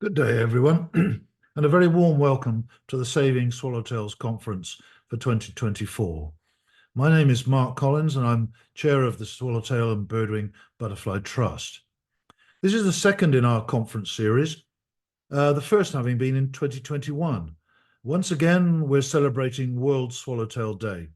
Good day, everyone, and a very warm welcome to the Saving Swallowtails Conference for 2024. My name is Mark Collins, and I'm chair of the Swallowtail and Birdwing Butterfly Trust. This is the second in our conference series, the first having been in 2021. Once again, we're celebrating World Swallowtail Day.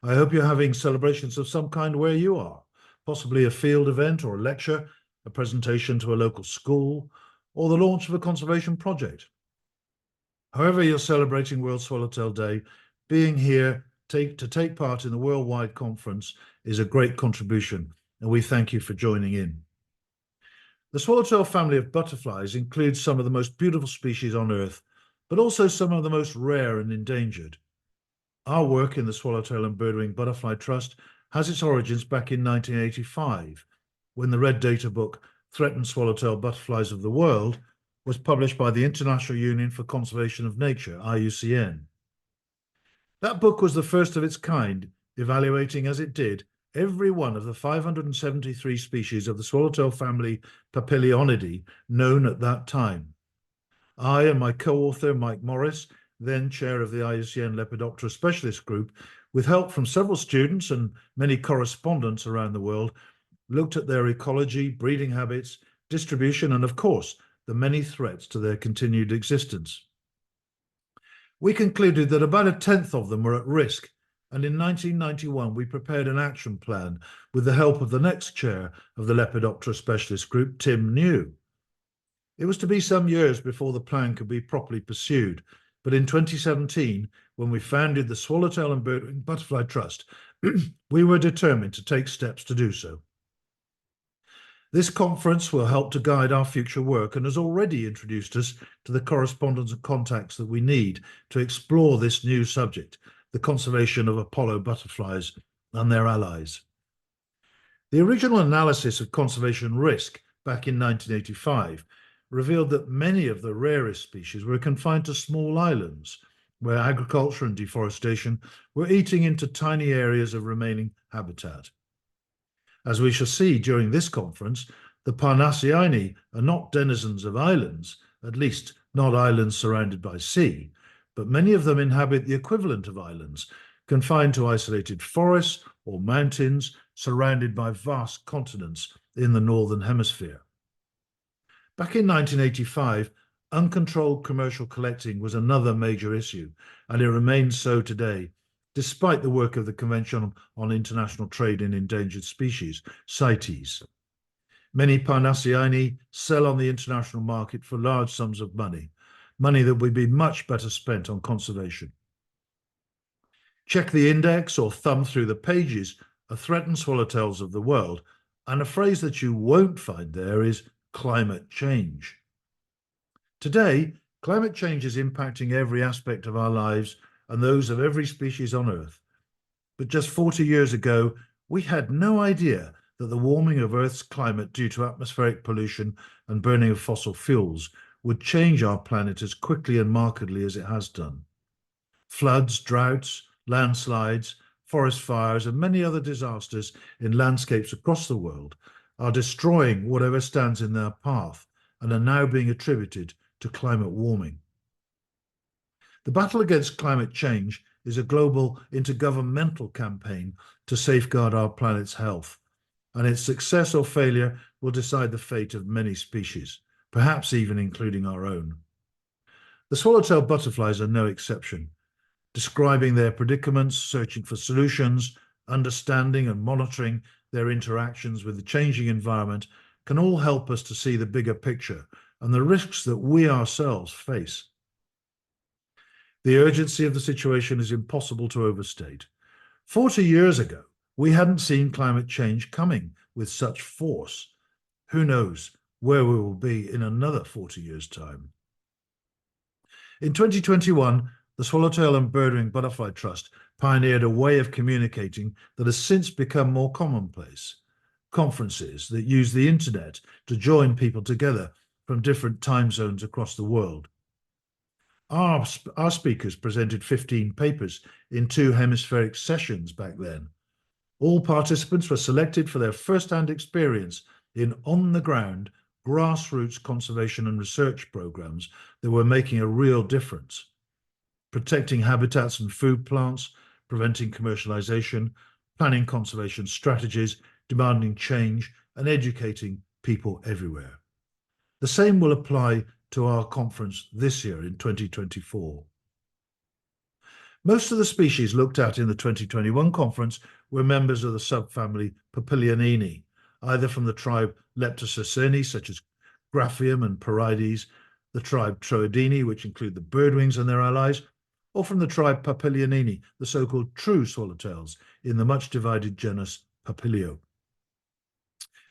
I hope you're having celebrations of some kind where you are, possibly a field event or a lecture, a presentation to a local school, or the launch of a conservation project. However you're celebrating World Swallowtail Day, being here to take part in the worldwide conference is a great contribution, and we thank you for joining in. The swallowtail family of butterflies includes some of the most beautiful species on Earth, but also some of the most rare and endangered. Our work in the Swallowtail and Birdwing Butterfly Trust has its origins back in 1985, when the Red Data book Threatened Swallowtail Butterflies of the World was published by the International Union for Conservation of Nature, IUCN. That book was the first of its kind, evaluating as it did every one of the 573 species of the swallowtail family Papilionidae known at that time. I and my co-author Mike Morris, then chair of the IUCN Lepidoptera Specialist Group, with help from several students and many correspondents around the world, looked at their ecology, breeding habits, distribution, and of course, the many threats to their continued existence. We concluded that about a tenth of them were at risk, and in 1991 we prepared an action plan with the help of the next chair of the Lepidoptera Specialist Group, Tim New. It was to be some years before the plan could be properly pursued, but in 2017, when we founded the Swallowtail and Birdwing Butterfly Trust, we were determined to take steps to do so. This conference will help to guide our future work and has already introduced us to the correspondence and contacts that we need to explore this new subject, the conservation of Apollo butterflies and their allies. The original analysis of conservation risk back in 1985 revealed that many of the rarest species were confined to small islands, where agriculture and deforestation were eating into tiny areas of remaining habitat. As we shall see during this conference, the Parnassiinae are not denizens of islands, at least not islands surrounded by sea, but many of them inhabit the equivalent of islands, confined to isolated forests or mountains surrounded by vast continents in the Northern Hemisphere. Back in 1985, uncontrolled commercial collecting was another major issue, and it remains so today, despite the work of the Convention on International Trade in Endangered Species, CITES. Many Parnassiinae sell on the international market for large sums of money that would be much better spent on conservation. Check the index or thumb through the pages of threatened swallowtails of the world, and a phrase that you won't find there is climate change. Today, climate change is impacting every aspect of our lives and those of every species on Earth. But just 40 years ago, we had no idea that the warming of Earth's climate due to atmospheric pollution and burning of fossil fuels would change our planet as quickly and markedly as it has done. Floods, droughts, landslides, forest fires, and many other disasters in landscapes across the world are destroying whatever stands in their path and are now being attributed to climate warming. The battle against climate change is a global intergovernmental campaign to safeguard our planet's health, and its success or failure will decide the fate of many species, perhaps even including our own. The swallowtail butterflies are no exception. Describing their predicaments, searching for solutions, understanding and monitoring their interactions with the changing environment can all help us to see the bigger picture and the risks that we ourselves face. The urgency of the situation is impossible to overstate. 40 years ago, we hadn't seen climate change coming with such force. Who knows where we will be in another 40 years' time? In 2021, the Swallowtail and Birdwing Butterfly Trust pioneered a way of communicating that has since become more commonplace. Conferences that use the internet to join people together from different time zones across the world. Our speakers presented 15 papers in 2 hemispheric sessions back then. All participants were selected for their first-hand experience in on-the-ground, grassroots conservation and research programs that were making a real difference, protecting habitats and food plants, preventing commercialization, planning conservation strategies, demanding change, and educating people everywhere. The same will apply to our conference this year in 2024. Most of the species looked at in the 2021 conference were members of the subfamily Papilionini, either from the tribe Leptococeni, such as Graphium and Parides, the tribe Troidini, which include the birdwings and their allies, or from the tribe Papilionini, the so-called true swallowtails, in the much divided genus Papilio.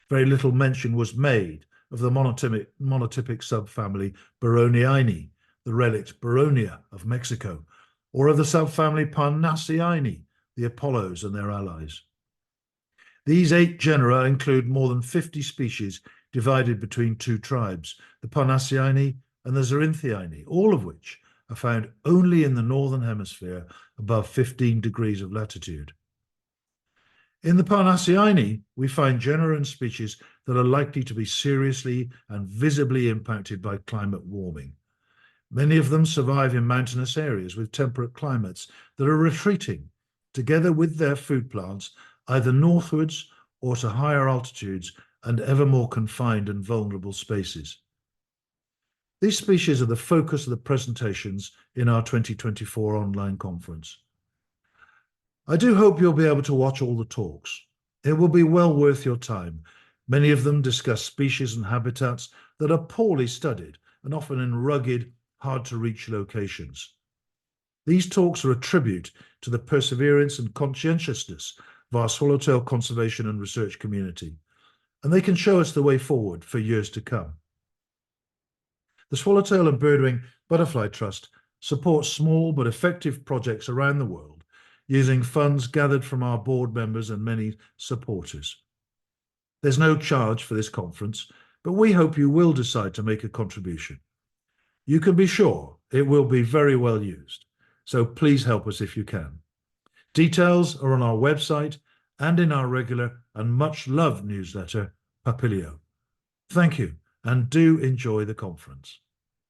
Very little mention was made of the monotypic subfamily Baroniini, the relict Baronia of Mexico, or of the subfamily Parnassiini, the Apollos and their allies. These 8 genera include more than 50 species divided between 2 tribes, the Parnassiini and the Zorynthiini, all of which are found only in the northern hemisphere above 15 degrees of latitude. In the Parnassiini, we find genera and species that are likely to be seriously and visibly impacted by climate warming. Many of them survive in mountainous areas with temperate climates that are retreating, together with their food plants, either northwards or to higher altitudes and ever more confined and vulnerable spaces. These species are the focus of the presentations in our 2024 online conference. I do hope you'll be able to watch all the talks. It will be well worth your time. Many of them discuss species and habitats that are poorly studied and often in rugged, hard-to-reach locations. These talks are a tribute to the perseverance and conscientiousness of our swallowtail conservation and research community, and they can show us the way forward for years to come. The Swallowtail and Birdwing Butterfly Trust supports small but effective projects around the world using funds gathered from our board members and many supporters. There's no charge for this conference, but we hope you will decide to make a contribution. You can be sure it will be very well used, so please help us if you can. Details are on our website and in our regular and much loved newsletter, Papilio. Thank you, and do enjoy the conference.